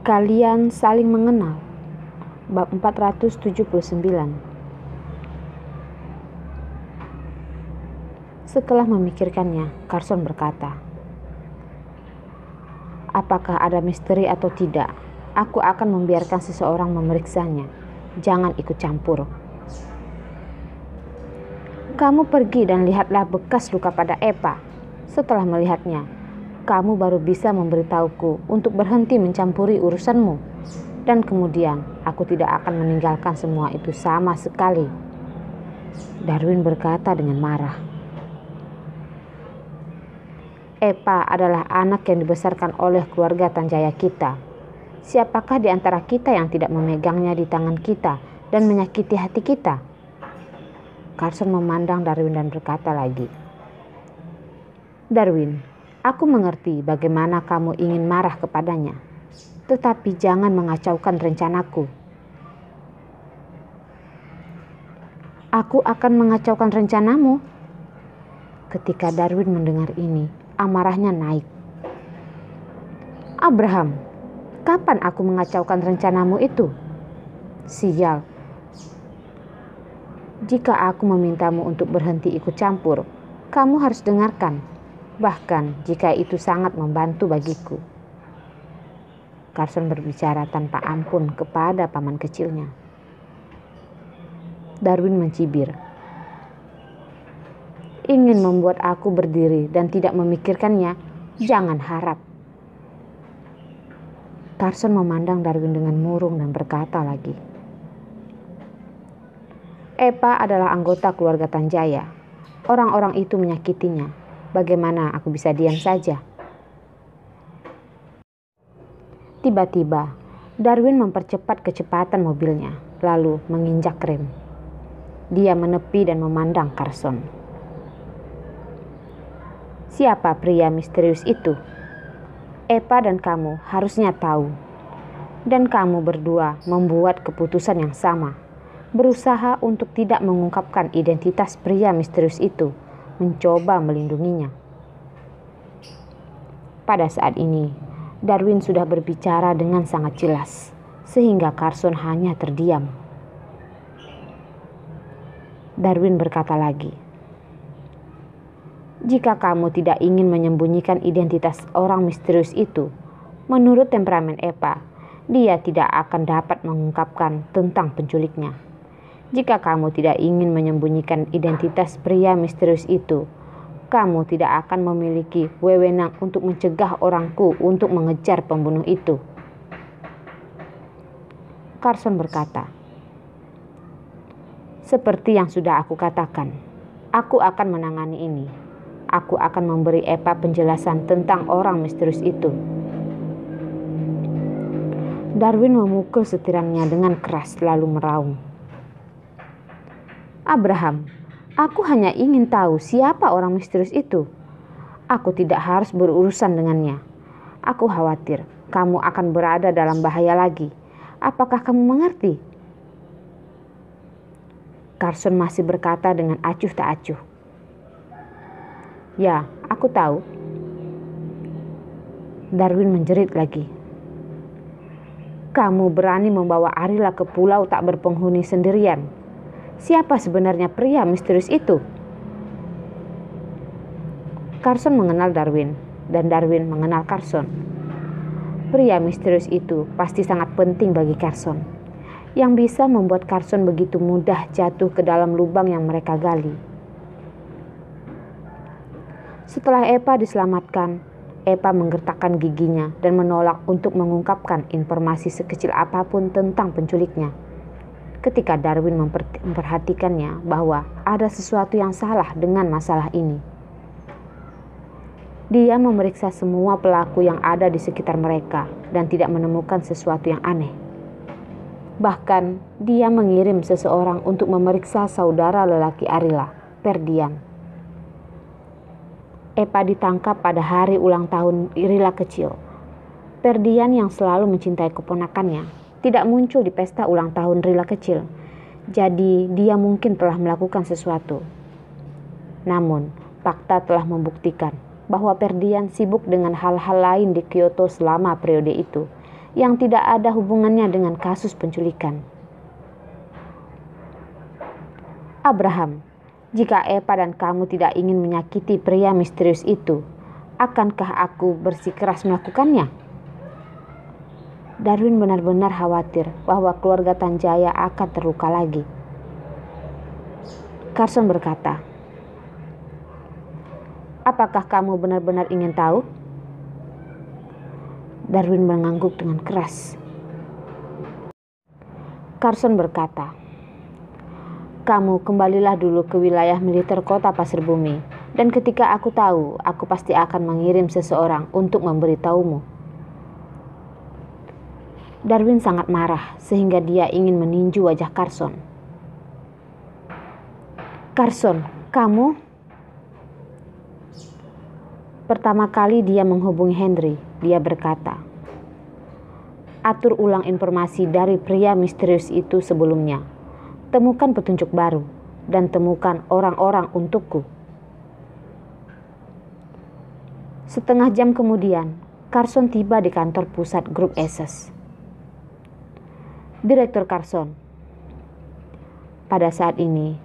Kalian saling mengenal. Bab 479. Setelah memikirkannya, Carson berkata, "Apakah ada misteri atau tidak? Aku akan membiarkan seseorang memeriksanya. Jangan ikut campur. Kamu pergi dan lihatlah bekas luka pada Epa. Setelah melihatnya, kamu baru bisa memberitahuku untuk berhenti mencampuri urusanmu. Dan kemudian aku tidak akan meninggalkan semua itu sama sekali." Darwin berkata dengan marah. "Epa adalah anak yang dibesarkan oleh keluarga Tanjaya kita. Siapakah di antara kita yang tidak memegangnya di tangan kita dan menyakiti hati kita?" Carson memandang Darwin dan berkata lagi, "Darwin, aku mengerti bagaimana kamu ingin marah kepadanya. Tetapi jangan mengacaukan rencanaku." "Aku akan mengacaukan rencanamu." Ketika Darwin mendengar ini, amarahnya naik. "Abraham, kapan aku mengacaukan rencanamu itu? Sial. Jika aku memintamu untuk berhenti ikut campur, kamu harus dengarkan, bahkan jika itu sangat membantu bagiku." Carson berbicara tanpa ampun kepada paman kecilnya. Darwin mencibir. "Ingin membuat aku berdiri dan tidak memikirkannya, jangan harap." Carson memandang Darwin dengan murung dan berkata lagi, "Epa adalah anggota keluarga Tanjaya. Orang-orang itu menyakitinya. Bagaimana aku bisa diam saja?" Tiba-tiba, Darwin mempercepat kecepatan mobilnya, lalu menginjak rem. Dia menepi dan memandang Carson. "Siapa pria misterius itu? Epa dan kamu harusnya tahu. Dan kamu berdua membuat keputusan yang sama, berusaha untuk tidak mengungkapkan identitas pria misterius itu, mencoba melindunginya." Pada saat ini, Darwin sudah berbicara dengan sangat jelas, sehingga Carson hanya terdiam. Darwin berkata lagi, "Jika kamu tidak ingin menyembunyikan identitas orang misterius itu, menurut temperamen Epa, dia tidak akan dapat mengungkapkan tentang penculiknya. Jika kamu tidak ingin menyembunyikan identitas pria misterius itu, kamu tidak akan memiliki wewenang untuk mencegah orangku untuk mengejar pembunuh itu." Carson berkata, "Seperti yang sudah aku katakan, aku akan menangani ini. Aku akan memberi Epa penjelasan tentang orang misterius itu." Darwin memukul setirannya dengan keras lalu meraung, "Abraham, aku hanya ingin tahu siapa orang misterius itu. Aku tidak harus berurusan dengannya. Aku khawatir kamu akan berada dalam bahaya lagi. Apakah kamu mengerti?" Carson masih berkata dengan acuh tak acuh, "Ya, aku tahu." Darwin menjerit lagi, "Kamu berani membawa Arila ke pulau tak berpenghuni sendirian. Siapa sebenarnya pria misterius itu?" Carson mengenal Darwin, dan Darwin mengenal Carson. Pria misterius itu pasti sangat penting bagi Carson, yang bisa membuat Carson begitu mudah jatuh ke dalam lubang yang mereka gali. Setelah Epa diselamatkan, Epa menggertakkan giginya dan menolak untuk mengungkapkan informasi sekecil apapun tentang penculiknya. Ketika Darwin memperhatikannya bahwa ada sesuatu yang salah dengan masalah ini, dia memeriksa semua pelaku yang ada di sekitar mereka dan tidak menemukan sesuatu yang aneh. Bahkan, dia mengirim seseorang untuk memeriksa saudara lelaki Arila, Perdian. Epa ditangkap pada hari ulang tahun Rila kecil. Perdian yang selalu mencintai keponakannya tidak muncul di pesta ulang tahun Rila kecil. Jadi dia mungkin telah melakukan sesuatu. Namun, fakta telah membuktikan bahwa Perdian sibuk dengan hal-hal lain di Kyoto selama periode itu, yang tidak ada hubungannya dengan kasus penculikan. Abraham, jika Eva dan kamu tidak ingin menyakiti pria misterius itu, akankah aku bersikeras melakukannya? Darwin benar-benar khawatir bahwa keluarga Tanjaya akan terluka lagi. Carson berkata, "Apakah kamu benar-benar ingin tahu?" Darwin mengangguk dengan keras. Carson berkata, "Kamu kembalilah dulu ke wilayah militer kota Pasir Bumi, dan ketika aku tahu, aku pasti akan mengirim seseorang untuk memberitahumu." Darwin sangat marah sehingga dia ingin meninju wajah Carson. "Carson, kamu?" Pertama kali dia menghubungi Henry, dia berkata, "Atur ulang informasi dari pria misterius itu sebelumnya. Temukan petunjuk baru dan temukan orang-orang untukku." Setengah jam kemudian, Carson tiba di kantor pusat grup Essex. "Direktur Carson." Pada saat ini,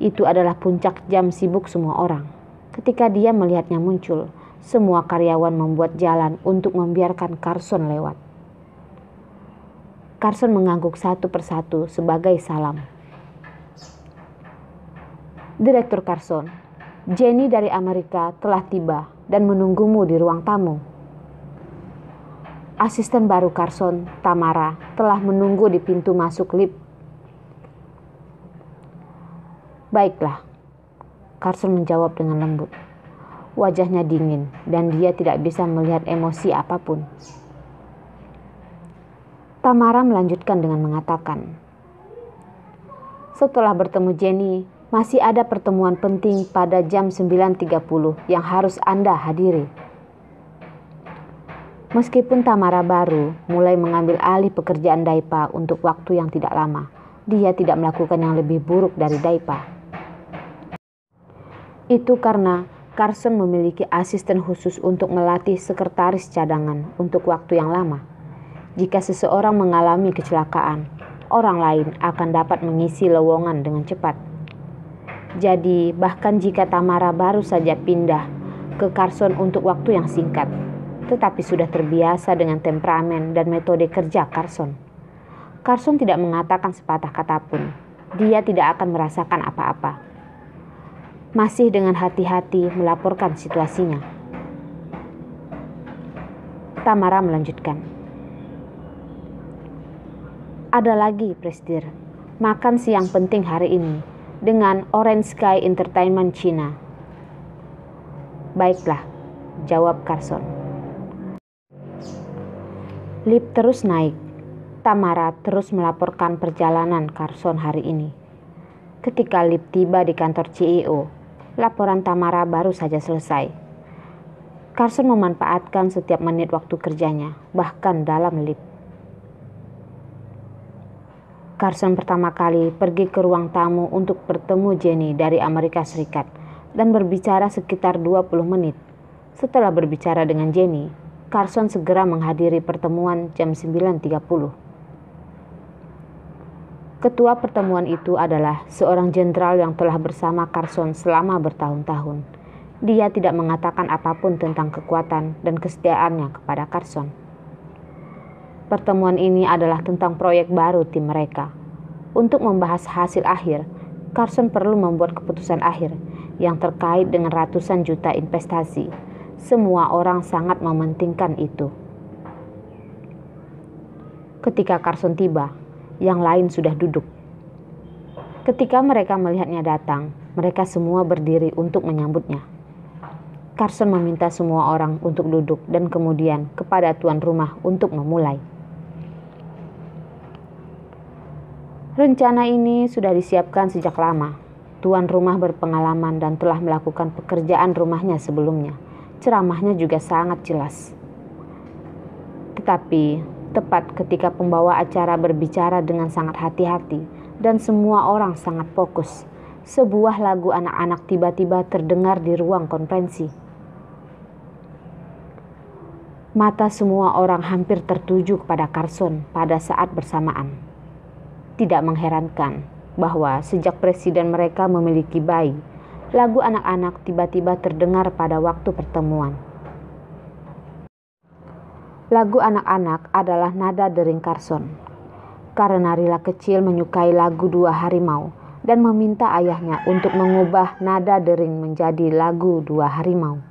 itu adalah puncak jam sibuk semua orang. Ketika dia melihatnya muncul, semua karyawan membuat jalan untuk membiarkan Carson lewat. Carson mengangguk satu persatu sebagai salam. "Direktur Carson, Jenny dari Amerika telah tiba dan menunggumu di ruang tamu." Asisten baru Carson, Tamara, telah menunggu di pintu masuk lift. "Baiklah," Carson menjawab dengan lembut. Wajahnya dingin dan dia tidak bisa melihat emosi apapun. Tamara melanjutkan dengan mengatakan, "Setelah bertemu Jenny, masih ada pertemuan penting pada jam 9.30 yang harus Anda hadiri." Meskipun Tamara baru mulai mengambil alih pekerjaan Daipa untuk waktu yang tidak lama, dia tidak melakukan yang lebih buruk dari Daipa. Itu karena Carson memiliki asisten khusus untuk melatih sekretaris cadangan untuk waktu yang lama. Jika seseorang mengalami kecelakaan, orang lain akan dapat mengisi lowongan dengan cepat. Jadi, bahkan jika Tamara baru saja pindah ke Carson untuk waktu yang singkat, tetapi sudah terbiasa dengan temperamen dan metode kerja Carson, Carson tidak mengatakan sepatah kata pun. Dia tidak akan merasakan apa-apa. Masih dengan hati-hati melaporkan situasinya. Tamara melanjutkan, "Ada lagi, Prestir. Makan siang penting hari ini dengan Orange Sky Entertainment China." "Baiklah," jawab Carson. Lift terus naik. Tamara terus melaporkan perjalanan Carson hari ini. Ketika lift tiba di kantor CEO, laporan Tamara baru saja selesai. Carson memanfaatkan setiap menit waktu kerjanya, bahkan dalam lift. Carson pertama kali pergi ke ruang tamu untuk bertemu Jenny dari Amerika Serikat dan berbicara sekitar 20 menit. Setelah berbicara dengan Jenny, Carson segera menghadiri pertemuan jam 9.30. Ketua pertemuan itu adalah seorang jenderal yang telah bersama Carson selama bertahun-tahun. Dia tidak mengatakan apapun tentang kekuatan dan kesetiaannya kepada Carson. Pertemuan ini adalah tentang proyek baru tim mereka. Untuk membahas hasil akhir, Carson perlu membuat keputusan akhir yang terkait dengan ratusan juta investasi. Semua orang sangat mementingkan itu. Ketika Carson tiba, yang lain sudah duduk. Ketika mereka melihatnya datang, mereka semua berdiri untuk menyambutnya. Carson meminta semua orang untuk duduk dan kemudian kepada tuan rumah untuk memulai. Rencana ini sudah disiapkan sejak lama. Tuan rumah berpengalaman dan telah melakukan pekerjaan rumahnya sebelumnya. Ceramahnya juga sangat jelas. Tetapi tepat ketika pembawa acara berbicara dengan sangat hati-hati dan semua orang sangat fokus, sebuah lagu anak-anak tiba-tiba terdengar di ruang konferensi. Mata semua orang hampir tertuju kepada Carson pada saat bersamaan. Tidak mengherankan bahwa sejak presiden mereka memiliki bayi, lagu anak-anak tiba-tiba terdengar pada waktu pertemuan. Lagu anak-anak adalah nada dering Carson, karena Rila kecil menyukai lagu Dua Harimau dan meminta ayahnya untuk mengubah nada dering menjadi lagu Dua Harimau.